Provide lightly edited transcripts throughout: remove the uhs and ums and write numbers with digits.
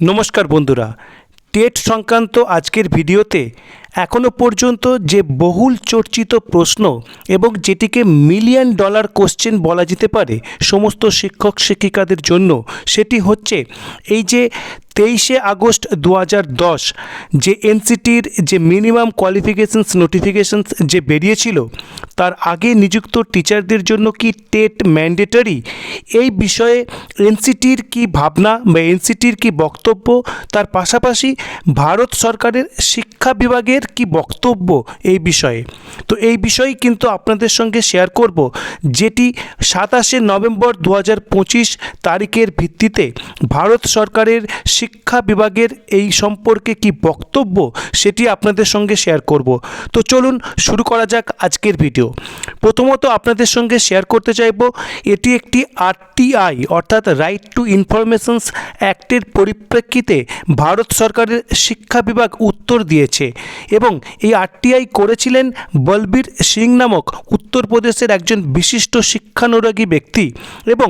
নমস্কার বন্ধুরা, টেট সংক্রান্ত আজকের ভিডিওতে এখনও পর্যন্ত যে বহুল চর্চিত প্রশ্ন এবং যেটিকে মিলিয়ন ডলার কোশ্চেন বলা যেতে পারে সমস্ত শিক্ষক শিক্ষিকাদের জন্য, সেটি হচ্ছে এই যে 23শে আগস্ট 2010 যে এনসিটির যে মিনিমাম কোয়ালিফিকেশনস নোটিফিকেশনস যে বেরিয়েছিল, তার আগে নিযুক্ত টিচারদের জন্য কি টেট ম্যান্ডেটরি, এই বিষয়ে এনসিটির কি ভাবনা বা এনসিটির কি বক্তব্য, তার পাশাপাশি ভারত সরকারের শিক্ষা বিভাগের কি বক্তব্য এই বিষয়ে। তো এই বিষয়ে কিন্তু আপনাদের সঙ্গে শেয়ার করব, যেটি 27শে নভেম্বর 2025 তারিখের ভিত্তিতে ভারত সরকারের শিক্ষা বিভাগের এই সম্পর্কে কি বক্তব্য সেটি আপনাদের সঙ্গে শেয়ার করব। তো চলুন শুরু করা যাক আজকের ভিডিও। প্রথমত আপনাদের সঙ্গে শেয়ার করতে চাইব, এটি একটি আরটিআই অর্থাৎ রাইট টু ইনফরমেশনস অ্যাক্টের পরিপ্রেক্ষিতে ভারত সরকারের শিক্ষা বিভাগ উত্তর দিয়েছে এবং এই আরটিআই করেছিলেন বলবীর সিং নামক উত্তরপ্রদেশের একজন বিশিষ্ট শিক্ষানুরাগী ব্যক্তি। এবং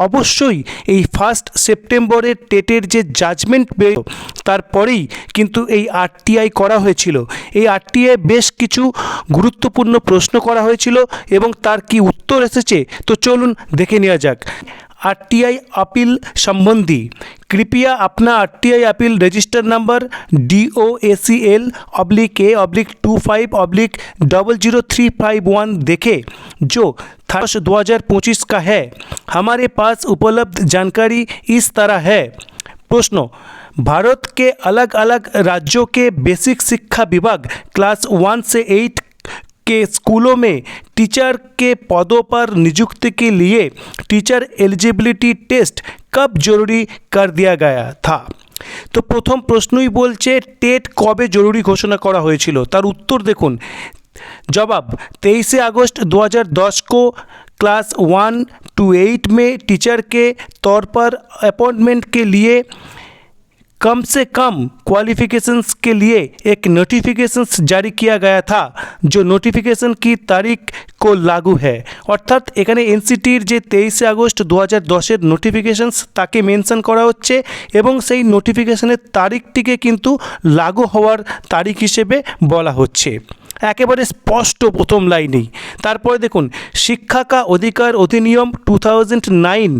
অবশ্যই এই 1 সেপ্টেম্বরের টেটের যে জাজমেন্ট বেরো তারপরেই কিন্তু এই আরটিআই করা হয়েছিল। এই আরটিআই বেশ কিছু গুরুত্বপূর্ণ প্রশ্ন করা হয়েছিল এবং তার কি উত্তর এসেছে, তো চলুন দেখে নেওয়া যাক। आरटीआई अपील संबंधी कृपया अपना RTI appeal register number DOACL/A/25/00351 देखें जो 2025 का है। हमारे पास उपलब्ध जानकारी इस तरह है। प्रश्न: भारत के अलग अलग राज्यों के बेसिक शिक्षा विभाग क्लास 1 से 8 के स्कूलों में टीचर के पदों पर नियुक्ति के लिए टीचर एलिजिबिलिटी टेस्ट कब जरूरी कर दिया गया था। तो प्रथम प्रश्नই বলছে টেট কবে জরুরি ঘোষণা করা হয়েছিল, তার উত্তর দেখুন। जवाब: 23 अगस्त 2010 को क्लास 1 to 8 में टीचर के तौर पर अपॉइंटमेंट के लिए कम से कम क्वालिफिकेशंस के लिए एक नोटिफिकेशंस जारी किया गया था, जो नोटिफिकेशन की तारीख को लागू है। अर्थात এখানে এনসিটির যে 23 আগস্ট 2010 নোটিফিকেশনস তাকে মেনশন করা হচ্ছে এবং সেই নোটিফিকেশনের তারিখটিকে কিন্তু লাগু হওয়ার তারিখ হিসেবে বলা হচ্ছে। একেবারে স্পষ্ট প্রথম লাইনেই। তারপরে দেখুন, शिक्षा का अधिकार अधिनियम 2009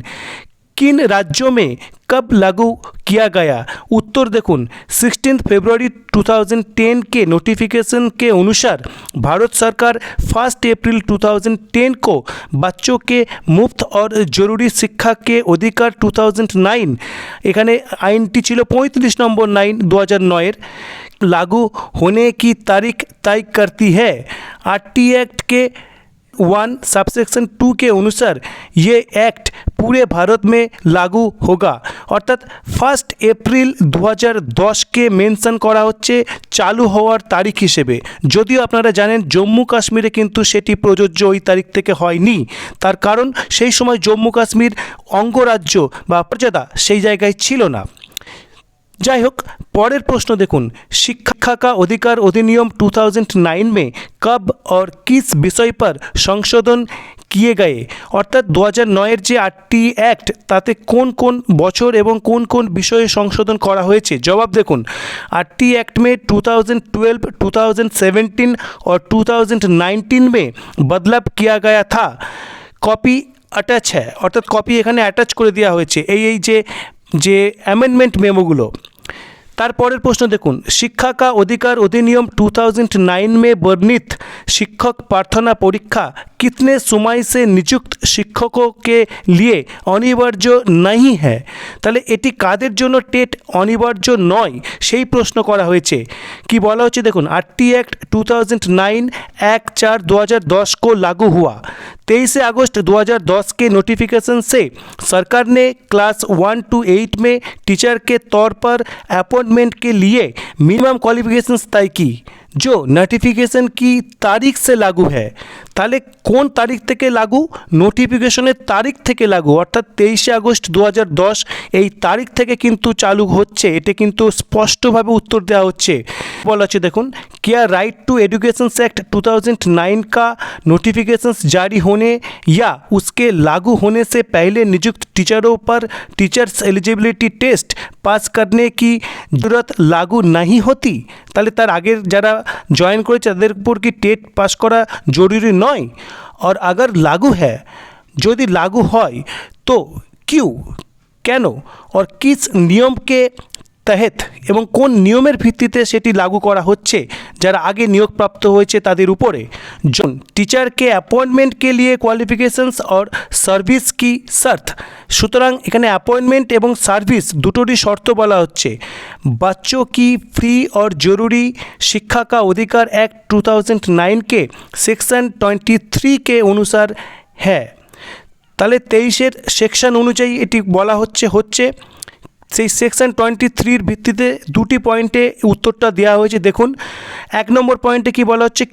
किन राज्यों में कब लागू किया गया। उत्तर देखुन, 16 फरवरी 2010 के नोटिफिकेशन के अनुसार भारत सरकार 1 अप्रैल 2010 को बच्चों के मुफ्त और जरूरी शिक्षा के अधिकार 2009 এখানে আইনটি ছিল 35 নম্বর 2009 लागू होने की तारीख तय करती है। आरटी एक्ट के 1 सबसेक्शन 2 के अनुसार ये एक्ट पूरे भारत में लागू होगा। अर्थात 1 अप्रैल 2010 के मेंशन करा होच्छे चालू होवार तारीख हिसेबे। যদিও আপনারা জানেন জম্মু কাশ্মীরে কিন্তু সেটি প্রযোজ্য ওই তারিখ থেকে হয়নি, তার কারণ সেই সময় জম্মু কাশ্মীর অঙ্গরাজ্য বা মর্যাদা সেই জায়গায় ছিল না। যাই হোক, পরের প্রশ্ন দেখুন, शिक्षा का अधिकार अधिनियम 2009 में कब और किस विषय पर संशोधन किए गए। अर्थात 2009 যে আরটি অ্যাক্ট তাতে কোন কোন বছর এবং কোন কোন বিষয়ে সংশোধন করা হয়েছে। জবাব দেখুন, आरटी एक्ट में 2012, 2017 और 2019 में बदलाव किया गया था। कॉपी अटैच है, অর্থাৎ কপি এখানে অ্যাটাচ করে দেওয়া হয়েছে এই যে অ্যামেন্ডমেন্ট মেমোগুলো। তারপরের প্রশ্ন দেখুন, शिक्षा का अधिकार अधिनियम 2009 में वर्णित शिक्षक प्रार्थना परीक्षा कितने समय से नियुक्त शिक्षकों के लिए अनिवार्य नहीं है। তাহলে এটি কাদের জন্য টেট অনিবার্য নয় সেই প্রশ্ন করা হয়েছে। কি বলা হচ্ছে দেখুন, आरटी एक्ट 2009 1/4/2010 को लागू हुआ। 23 अगस्त 2010 के नोटिफिकेशन से सरकार ने क्लास 1 to 8 में टीचर के तौर पर अपॉइंटमेंट के लिए मिनिमम क्वालिफिकेशंस तय की, जो नोटिफिकेशन की तारीख से लागू है। তাহলে কোন তারিখ থেকে লাগু? নোটিফিকেশনের তারিখ থেকে লাগু, অর্থাৎ 23 আগস্ট 2010 এই তারিখ থেকে কিন্তু চালু হচ্ছে। এটা কিন্তু স্পষ্টভাবে উত্তর দেওয়া হচ্ছে। বলা হচ্ছে দেখুন, क्या राइट टू एजुकेशन एक्ट 2009 का नोटिफिकेशंस जारी होने या उसके लागू होने से पहले नियुक्त टीचरों पर टीचर्स एलिजिबिलिटी टेस्ट पास करने की जरूरत लागू नहीं होती? তাহলে তার আগের যারা জয়েন করেছে তাদের উপর কি টেট পাস করা জরুরি নয়? और अगर लागू है, যদি लागू হয় तो क्यों, কেন और किस नियम के तहत এবং কোন নিয়মের ভিত্তিতে সেটি লাগু করা হচ্ছে যারা আগে নিয়োগপ্রাপ্ত হয়েছে তাদের উপরে? जोन टीचर के अपॉइंटमेंट के लिए क्वालिफिकेशंस और সার্ভিস কি শর্ত? সুতরাং এখানে অ্যাপয়েন্টমেন্ট এবং সার্ভিস দুটোরই শর্ত বলা হচ্ছে। बच्चों की फ्री और जरूरी शिक्षा का अधिकार एक्ट 2009 के सेक्शन 23 के अनुसार है। তাহলে 23-এর সেকশন অনুযায়ী এটি বলা হচ্ছে সেই সেকশন 23-র ভিত্তিতে দুটি পয়েন্টে উত্তরটা দেওয়া হয়েছে। দেখুন 1 নম্বর পয়েন্টে কি বলা হচ্ছে,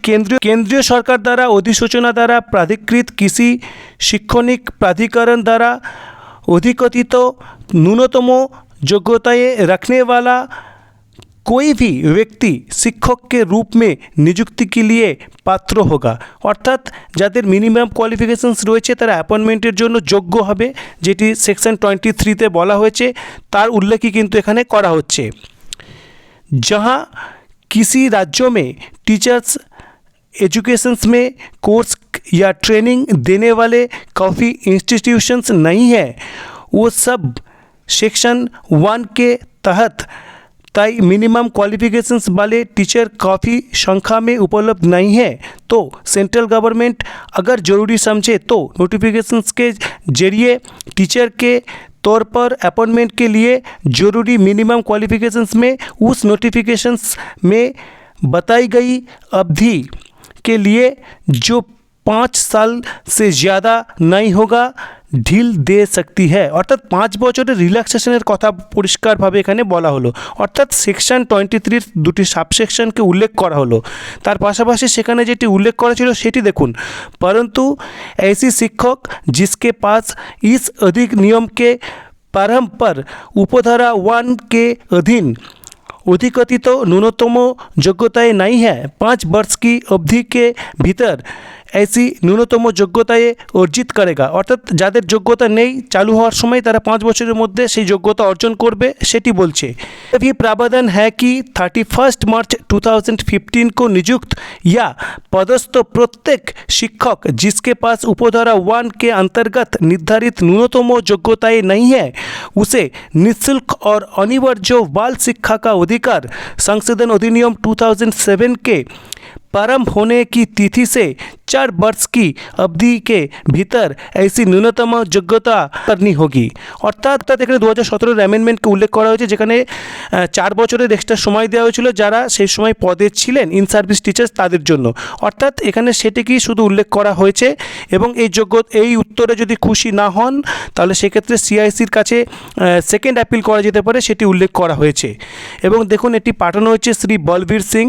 কেন্দ্রীয় সরকার দ্বারা অধিसूचना দ্বারা प्राधिकृत किसी शैक्षणिक प्राधिकरण द्वारा अधिकथित न्यूनतम योग्यताएं रखने वाला कोई भी व्यक्ति शिक्षक के रूप में नियुक्ति के लिए पात्र होगा। অর্থাৎ যাদের মিনিমাম কোয়ালিফিকেশনস রয়েছে তারা অ্যাপয়েন্টমেন্টের জন্য যোগ্য হবে, যেটি সেকশন 23-তে বলা হয়েছে তার উল্লেখই কিন্তু এখানে করা হচ্ছে। जहाँ किसी राज्यों में टीचर्स एजुकेशंस में कोर्स या ट्रेनिंग देने वाले काफ़ी इंस्टीट्यूशंस नहीं है, वो सब सेक्शन 1 के तहत ताई मिनिमम क्वालिफिकेशंस वाले टीचर काफ़ी संख्या में उपलब्ध नहीं है, तो सेंट्रल गवर्नमेंट अगर ज़रूरी समझे तो नोटिफिकेशंस के जरिए टीचर के तौर पर अपॉइंटमेंट के लिए ज़रूरी मिनिमम क्वालिफिकेशंस में उस नोटिफिकेशंस में बताई गई अवधि के लिए जो 5 साल से ज़्यादा नहीं होगा ঢিল দে सकती है। অর্থাৎ 5 বছরের রিল্যাক্সেশনের কথা পরিষ্কারভাবে এখানে বলা হলো। অর্থাৎ সেকশন 23-র দুটি সাবসেকশনকে উল্লেখ করা হলো, তার পাশাপাশি সেখানে যেটি উল্লেখ করা ছিল সেটি দেখুন, परंतु ऐसी शिक्षक जिसके पास इस अधिनियम के प्रारंभ पर उपधारा 1 के अधीन अधिकथित न्यूनतम योग्यताएं नहीं है, 5 वर्ष की अवधि के भीतर ऐसी न्यूनतम যোগ্যতায় অর্জিত করেগা। অর্থাৎ যাদের যোগ্যতা নেই চালু হওয়ার সময় তারা 5 বছরের মধ্যে সেই যোগ্যতা অর্জন করবে সেটি বলছে। भी प्रावधान है कि 31 मार्च 2015 को नियुक्त या पदस्थ प्रत्येक शिक्षक जिसके पास उपधारा 1 के अंतर्गत निर्धारित न्यूनतम योग्यताएं नहीं है उसे निःशुल्क और अनिवार्य बाल शिक्षा का अधिकार संशोधन अधिनियम 2007 के प्रारंभ होने की तिथि से 4 वर्ष की अवधि के भीतर ऐसी न्यूनतम যোগ্যতা करनी होगी। অর্থাৎ এখানে 2017-এর অ্যামেন্ডমেন্টকে উল্লেখ করা হয়েছে যেখানে 4 বছরের এক্সট্রা সময় দেওয়া হয়েছিল যারা সেই সময় পদে ছিলেন ইন সার্ভিস টিচার্স তাদের জন্য। অর্থাৎ এখানে সেটিকেই শুধু উল্লেখ করা হয়েছে এবং এই উত্তরে যদি খুশি না হন তাহলে সেক্ষেত্রে সিআইসির কাছে সেকেন্ড অ্যাপিল করা যেতে পারে, সেটি উল্লেখ করা হয়েছে। এবং দেখুন এটি পাঠানো হচ্ছে শ্রী বলবীর সিং,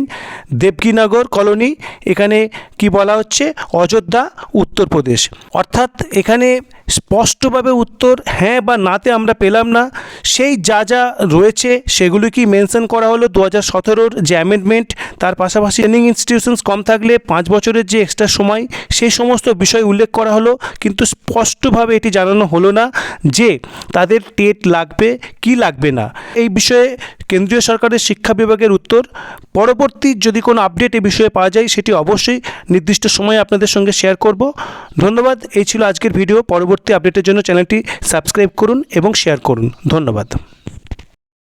দেবকীনগর কলোনি, এখানে কি বলা হচ্ছে অযোধ্যা উত্তরপ্রদেশ। অর্থাৎ এখানে স্পষ্টভাবে উত্তর হ্যাঁ বা নাতে আমরা পেলাম না, সেই যা যা রয়েছে সেগুলি কি মেনশন করা হলো 2017-র যে অ্যামেন্ডমেন্ট, তার পাশাপাশি ট্রেনিং ইনস্টিটিউশনস কম থাকলে 5 বছরের যে এক্সট্রা সময় সেই সমস্ত বিষয় উল্লেখ করা হলো, কিন্তু স্পষ্টভাবে এটি জানানো হলো না যে তাদের টেট লাগবে কি লাগবে না। এই বিষয়ে কেন্দ্রীয় সরকারের শিক্ষা বিভাগের উত্তর পরবর্তী যদি কোনো আপডেট এই বিষয়ে পাওয়া যায় সেটি অবশ্যই নির্দিষ্ট সময়ে আপনাদের সঙ্গে শেয়ার করব। ধন্যবাদ। এই ছিল আজকের ভিডিও। পরবর্তী আপডেটের জন্য চ্যানেলটি সাবস্ক্রাইব করুন এবং শেয়ার করুন। ধন্যবাদ।